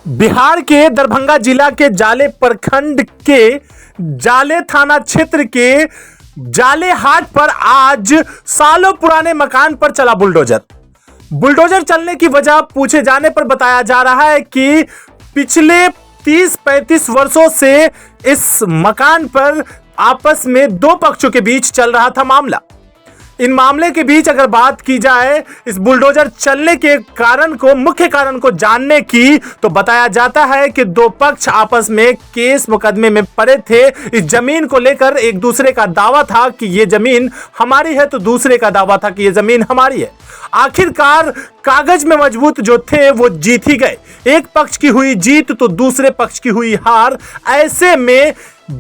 बिहार के दरभंगा जिला के जाले प्रखंड के जाले थाना क्षेत्र के जाले हाट पर आज सालों पुराने मकान पर चला बुलडोजर। बुलडोजर चलने की वजह पूछे जाने पर बताया जा रहा है कि पिछले 30-35 वर्षों से इस मकान पर आपस में दो पक्षों के बीच चल रहा था मामला। इन मामले के बीच अगर बात की जाए इस बुलडोजर चलने के कारण को, मुख्य कारण को जानने की, तो बताया जाता है कि दो पक्ष आपस में केस मुकदमे में पड़े थे। इस जमीन को लेकर एक दूसरे का दावा था कि ये जमीन हमारी है, तो दूसरे का दावा था कि ये जमीन हमारी है। आखिरकार कागज में मजबूत जो थे वो जीत ही गए। एक पक्ष की हुई जीत तो दूसरे पक्ष की हुई हार। ऐसे में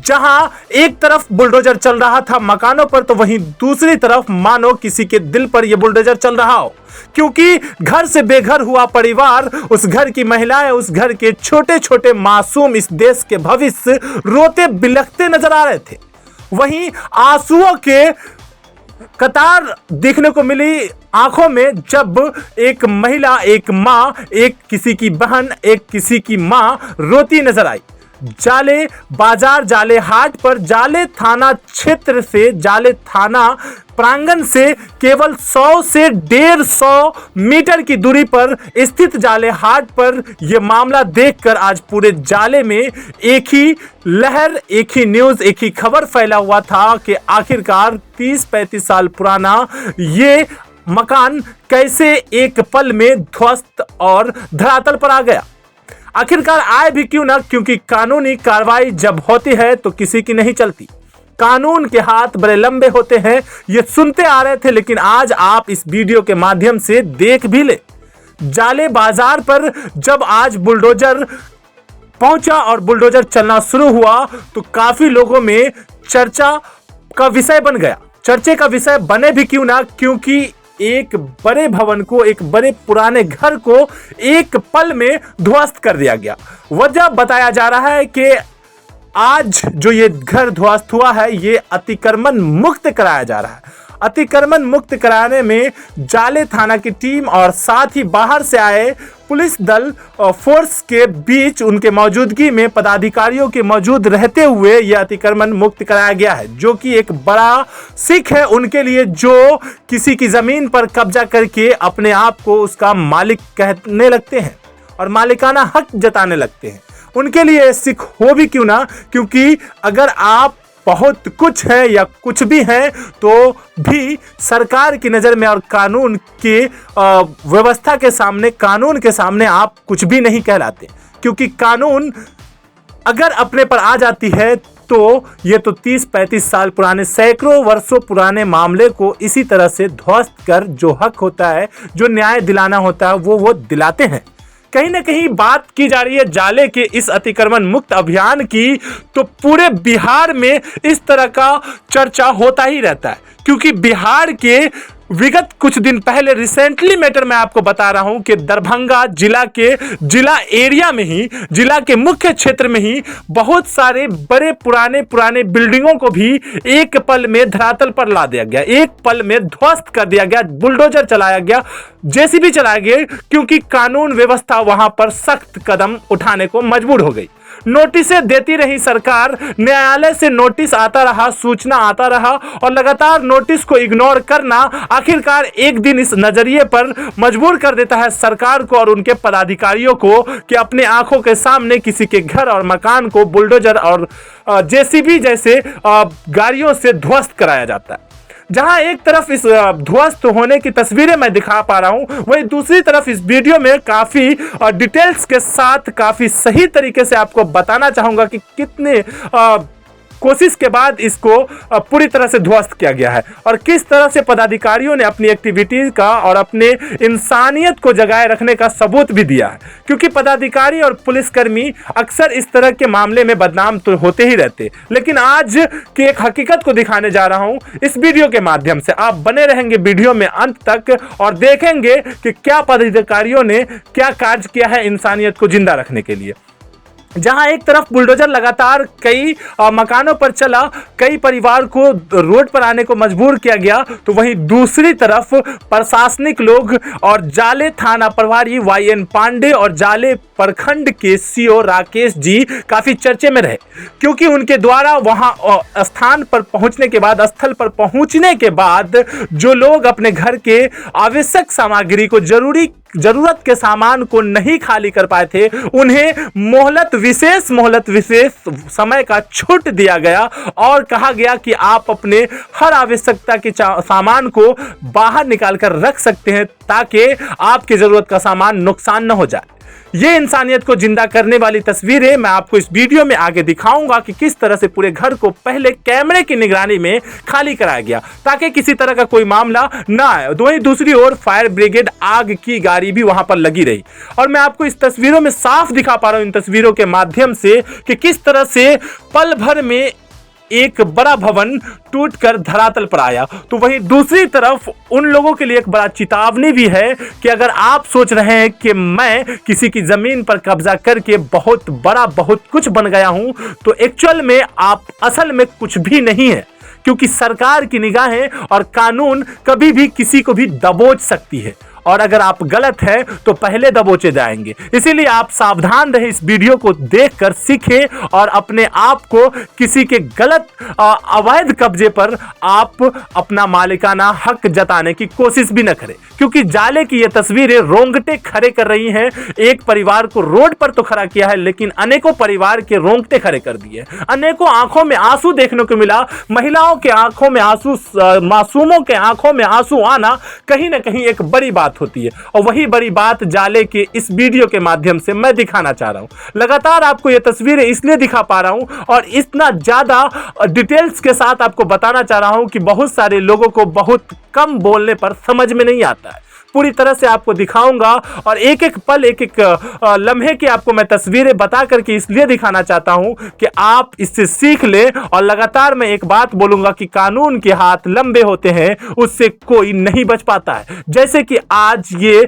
जहां एक तरफ बुलडोजर चल रहा था मकानों पर, तो वहीं दूसरी तरफ मानो किसी के दिल पर यह बुलडोजर चल रहा हो, क्योंकि घर से बेघर हुआ परिवार, उस घर की महिलाएं, उस घर के छोटे छोटे मासूम इस देश के भविष्य रोते बिलखते नजर आ रहे थे। वहीं आंसुओं के कतार देखने को मिली आंखों में जब एक महिला, एक मां, एक किसी की बहन, एक किसी की मां रोती नजर आई। जाले बाजार, जाले हाट पर जाले थाना क्षेत्र से, जाले थाना प्रांगण से केवल 100 से 150 मीटर की दूरी पर स्थित जाले हाट पर यह मामला देखकर आज पूरे जाले में एक ही लहर, एक ही न्यूज, एक ही खबर फैला हुआ था कि आखिरकार 30-35 साल पुराना ये मकान कैसे एक पल में ध्वस्त और धरातल पर आ गया। आखिरकार आए भी क्यों ना, क्योंकि कानूनी कार्रवाई जब होती है तो किसी की नहीं चलती। कानून के हाथ बड़े लंबे होते हैं, ये सुनते आ रहे थे, लेकिन आज आप इस वीडियो के माध्यम से देख भी ले। जाले बाजार पर जब आज बुलडोजर पहुंचा और बुलडोजर चलना शुरू हुआ तो काफी लोगों में चर्चा का विषय बन गया। चर्चे का विषय बने भी क्यों ना, क्योंकि एक बड़े भवन को, एक बड़े पुराने घर को एक पल में ध्वस्त कर दिया गया। वजह बताया जा रहा है कि आज जो ये घर ध्वस्त हुआ है ये अतिक्रमण मुक्त कराया जा रहा है। अतिक्रमण मुक्त कराने में जाले थाना की टीम और साथ ही बाहर से आए पुलिस दल फोर्स के बीच उनके मौजूदगी में पदाधिकारियों के मौजूद रहते हुए यह अतिक्रमण मुक्त कराया गया है, जो कि एक बड़ा सीख है उनके लिए जो किसी की जमीन पर कब्जा करके अपने आप को उसका मालिक कहने लगते हैं और मालिकाना हक जताने लगते हैं। उनके लिए सीख हो भी क्यों ना, क्योंकि अगर आप बहुत कुछ है या कुछ भी है तो भी सरकार की नज़र में और कानून के व्यवस्था के सामने, कानून के सामने आप कुछ भी नहीं कहलाते, क्योंकि कानून अगर अपने पर आ जाती है तो ये तो 30-35 साल पुराने, सैकड़ों वर्षों पुराने मामले को इसी तरह से ध्वस्त कर जो हक होता है, जो न्याय दिलाना होता है वो दिलाते हैं। कहीं ना कहीं बात की जा रही है जाले के इस अतिक्रमण मुक्त अभियान की, तो पूरे बिहार में इस तरह का चर्चा होता ही रहता है, क्योंकि बिहार के विगत कुछ दिन पहले रिसेंटली मैटर मैं आपको बता रहा हूं कि दरभंगा जिला के जिला एरिया में ही, जिला के मुख्य क्षेत्र में ही बहुत सारे बड़े पुराने बिल्डिंगों को भी एक पल में धरातल पर ला दिया गया, एक पल में ध्वस्त कर दिया गया, बुलडोजर चलाया गया, जेसीबी चलाया गया, क्योंकि कानून व्यवस्था वहां पर सख्त कदम उठाने को मजबूर हो गई। नोटिसें देती रही सरकार, न्यायालय से नोटिस आता रहा, सूचना आता रहा, और लगातार नोटिस को इग्नोर करना आखिरकार एक दिन इस नजरिए पर मजबूर कर देता है सरकार को और उनके पदाधिकारियों को कि अपने आंखों के सामने किसी के घर और मकान को बुलडोजर और जेसीबी जैसे गाड़ियों से ध्वस्त कराया जाता है। जहां एक तरफ इस ध्वस्त होने की तस्वीरें मैं दिखा पा रहा हूं, वहीं दूसरी तरफ इस वीडियो में काफी डिटेल्स के साथ, काफी सही तरीके से आपको बताना चाहूंगा कि कितने कोशिश के बाद इसको पूरी तरह से ध्वस्त किया गया है और किस तरह से पदाधिकारियों ने अपनी एक्टिविटीज का और अपने इंसानियत को जगाए रखने का सबूत भी दिया है, क्योंकि पदाधिकारी और पुलिसकर्मी अक्सर इस तरह के मामले में बदनाम तो होते ही रहते। लेकिन आज की एक हकीकत को दिखाने जा रहा हूं इस वीडियो के माध्यम से। आप बने रहेंगे वीडियो में अंत तक और देखेंगे कि क्या पदाधिकारियों ने क्या कार्य किया है इंसानियत को जिंदा रखने के लिए। जहां एक तरफ बुलडोजर लगातार कई मकानों पर चला, कई परिवार को रोड पर आने को मजबूर किया गया, तो वहीं दूसरी तरफ प्रशासनिक लोग और जाले थाना प्रभारी YN पांडे और जाले प्रखंड के CO राकेश जी काफी चर्चे में रहे, क्योंकि उनके द्वारा वहां स्थान पर पहुंचने के बाद, स्थल पर पहुंचने के बाद जो लोग अपने घर के आवश्यक सामग्री को, जरूरत के सामान को नहीं खाली कर पाए थे, उन्हें विशेष समय का छूट दिया गया और कहा गया कि आप अपने हर आवश्यकता के सामान को बाहर निकाल कर रख सकते हैं, ताकि आपकी जरूरत का सामान नुकसान न हो जाए। ये इंसानियत को जिंदा करने वाली तस्वीरें मैं आपको इस वीडियो में आगे दिखाऊंगा कि किस तरह से पूरे घर को पहले कैमरे की निगरानी में खाली कराया गया, ताकि किसी तरह का कोई मामला ना आए। वहीं दूसरी ओर फायर ब्रिगेड आग की गाड़ी भी वहां पर लगी रही, और मैं आपको इस तस्वीरों में साफ दिखा पा रहा हूं, इन तस्वीरों के माध्यम से, कि किस तरह से पल भर में एक बड़ा भवन टूटकर धरातल पर आया। तो वहीं दूसरी तरफ उन लोगों के लिए एक बड़ा चेतावनी भी है कि अगर आप सोच रहे हैं कि मैं किसी की जमीन पर कब्जा करके बहुत कुछ बन गया हूं, तो एक्चुअल में आप असल में कुछ भी नहीं है, क्योंकि सरकार की निगाहें और कानून कभी भी किसी को भी दबोच सकती है, और अगर आप गलत हैं तो पहले दबोचे जाएंगे। इसीलिए आप सावधान रहे, इस वीडियो को देखकर सीखें और अपने आप को किसी के गलत अवैध कब्जे पर आप अपना मालिकाना हक जताने की कोशिश भी न करें, क्योंकि जाले की ये तस्वीरें रोंगटे खड़े कर रही हैं। एक परिवार को रोड पर तो खड़ा किया है, लेकिन अनेकों परिवार के रोंगटे खड़े कर दिए, अनेकों आंखों में आंसू देखने को मिला। महिलाओं के आंखों में आंसू, मासूमों के आंखों में आंसू आना कहीं ना कहीं एक बड़ी बात होती है, और वही बड़ी बात जाले के इस वीडियो के माध्यम से मैं दिखाना चाह रहा हूं। लगातार आपको ये तस्वीरें इसलिए दिखा पा रहा हूं और इतना ज्यादा डिटेल्स के साथ आपको बताना चाह रहा हूं कि बहुत सारे लोगों को बहुत कम बोलने पर समझ में नहीं आता है। पूरी तरह से आपको दिखाऊंगा और एक एक पल, एक एक लम्हे की आपको मैं तस्वीरें बता करके इसलिए दिखाना चाहता हूं कि आप इससे सीख लें। और लगातार मैं एक बात बोलूंगा कि कानून के हाथ लंबे होते हैं, उससे कोई नहीं बच पाता है। जैसे कि आज ये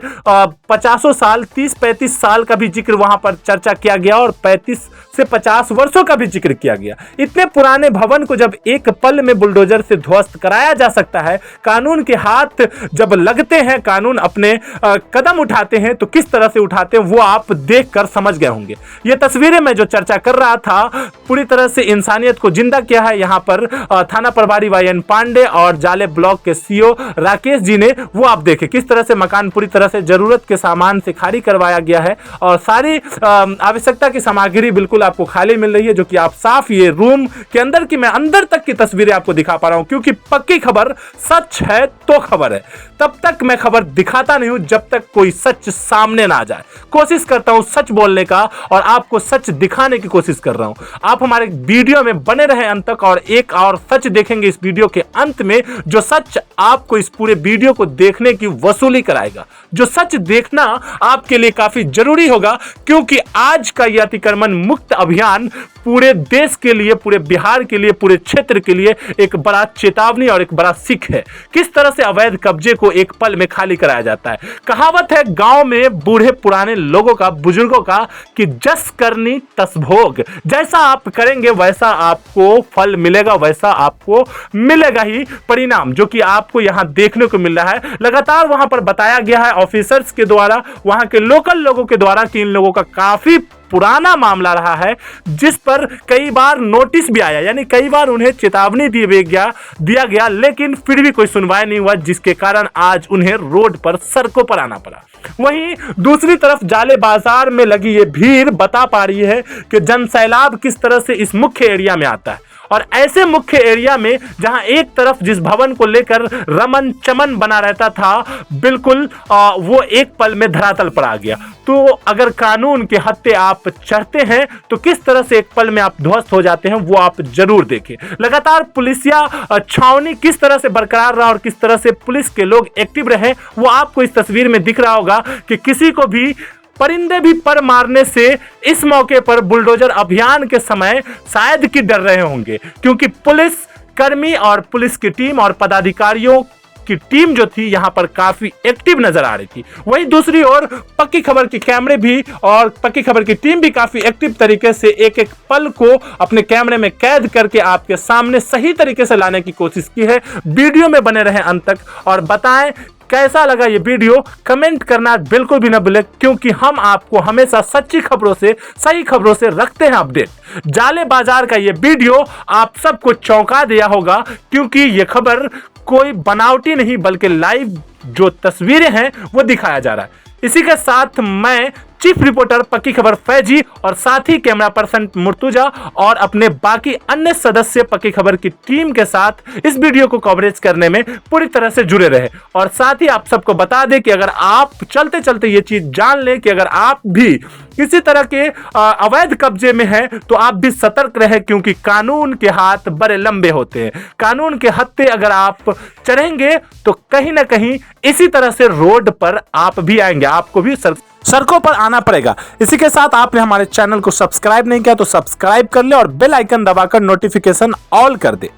50 साल, 30-35 साल का भी जिक्र वहां पर चर्चा किया गया और 35 से 50 वर्षों का भी जिक्र किया गया। इतने पुराने भवन को जब एक पल में बुलडोजर से ध्वस्त कराया जा सकता है, कानून के हाथ जब लगते हैं, कानून अपने कदम उठाते हैं, तो किस तरह से उठाते हैं वो आप देखकर समझ गए होंगे। ये तस्वीरें मैं जो चर्चा कर रहा था, पूरी तरह से इंसानियत को जिंदा किया है यहाँ पर थाना प्रभारी YN पांडे और जाले ब्लॉक के CO राकेश जी ने। वो आप देखें किस तरह से मकान पूरी तरह से जरूरत के सामान से खाली करवाया गया है, और सारी आवश्यकता की सामग्री बिल्कुल आपको खाली मिल रही है, जो कि आप साफ ये रूम के अंदर की, मैं अंदर तक की तस्वीरें आपको दिखा पा रहा हूं, क्योंकि पक्की खबर सच है तो खबर है। तब तक मैं खबर दिखाता नहीं हूं जब तक कोई सच सामने ना आ जाए। कोशिश करता हूं सच बोलने का और आपको सच दिखाने की कोशिश कर रहा हूं। आप हमारे वीडियो में बने रहें अंत तक, और एक और सच देखेंगे इस वीडियो के अंत में, जो सच आपको इस पूरे वीडियो को देखने की वसूली कराएगा। जो सच देखना आपके लिए काफी जरूरी होगा, क्योंकि आज का यह अतिक्रमण मुक्त अभियान पूरे देश के लिए, पूरे बिहार के लिए, पूरे क्षेत्र के लिए एक बड़ा चेतावनी और एक बड़ा सीख है। किस तरह से अवैध कब्जे को एक पल में खाली कराया जाता है। कहावत है गांव में बूढ़े पुराने लोगों का, बुजुर्गों का, कि जस करनी तस भोग। जैसा आप करेंगे वैसा आपको फल मिलेगा, वैसा आपको मिलेगा ही परिणाम, जो कि आपको यहां देखने को मिल रहा है। लगातार वहां पर बताया गया है ऑफिसर्स के द्वारा, वहां के लोकल लोगों के द्वारा, कि इन लोगों का काफी पुराना मामला रहा है, जिस पर कई बार नोटिस भी आया, यानी कई बार उन्हें चेतावनी दिया गया, लेकिन फिर भी कोई सुनवाई नहीं हुआ, जिसके कारण आज उन्हें रोड पर, सड़कों पर आना पड़ा। वहीं दूसरी तरफ जाले बाजार में लगी ये भीड़ बता पा रही है कि जनसैलाब किस तरह से इस मुख्य एरिया में आता है, और ऐसे मुख्य एरिया में जहां एक तरफ जिस भवन को लेकर रमन चमन बना रहता था, बिल्कुल वो एक पल में धरातल पर आ गया। तो अगर कानून के हत्थे आप चढ़ते हैं तो किस तरह से एक पल में आप ध्वस्त हो जाते हैं, वो आप जरूर देखें। लगातार पुलिसिया छावनी किस तरह से बरकरार रहा और किस तरह से पुलिस के लोग एक्टिव रहे, वो आपको इस तस्वीर में दिख रहा होगा कि किसी को भी, परिंदे भी पर मारने से इस मौके पर बुलडोजर अभियान के समय शायद कि डर रहे होंगे, क्योंकि पुलिस कर्मी और पुलिस की टीम और पदाधिकारियों की टीम जो थी यहां पर काफी एक्टिव नजर आ रही थी। वहीं दूसरी ओर पक्की खबर के कैमरे भी और पक्की खबर की टीम भी काफी एक्टिव तरीके से एक एक पल को अपने कैमरे में कैद करके आपके सामने सही तरीके से लाने की कोशिश की है। वीडियो में बने रहें अंत तक और बताएं कैसा लगा ये वीडियो, कमेंट करना बिल्कुल भी ना भूलें, क्योंकि हम आपको हमेशा सच्ची खबरों से, सही खबरों से रखते हैं अपडेट। जाले बाजार का ये वीडियो आप सबको चौंका दिया होगा, क्योंकि ये खबर कोई बनावटी नहीं बल्कि लाइव जो तस्वीरें हैं वो दिखाया जा रहा है। इसी के साथ मैं चीफ रिपोर्टर पक्की खबर फैजी और साथ ही कैमरा पर्सन मुर्तुजा और अपने बाकी अन्य सदस्य पक्की खबर की टीम के साथ इस वीडियो को कवरेज करने में पूरी तरह से जुड़े रहे। और साथ ही आप सबको बता दें कि अगर आप चलते चलते ये चीज जान लें कि अगर आप भी किसी तरह के अवैध कब्जे में हैं तो आप भी सतर्क रहे, क्योंकि कानून के हाथ बड़े लंबे होते हैं। कानून के हत्थे अगर आप चढ़ेंगे तो कहीं ना कहीं इसी तरह से रोड पर आप भी आएंगे, आपको भी सड़कों पर आना पड़ेगा। इसी के साथ आपने हमारे चैनल को सब्सक्राइब नहीं किया तो सब्सक्राइब कर ले और बेल आइकन दबाकर नोटिफिकेशन ऑल कर दे,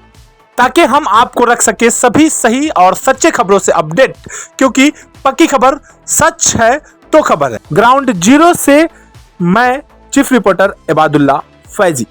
ताकि हम आपको रख सके सभी सही और सच्चे खबरों से अपडेट, क्योंकि पक्की खबर सच है तो खबर है। ग्राउंड जीरो से मैं चीफ रिपोर्टर इबादुल्ला फैजी।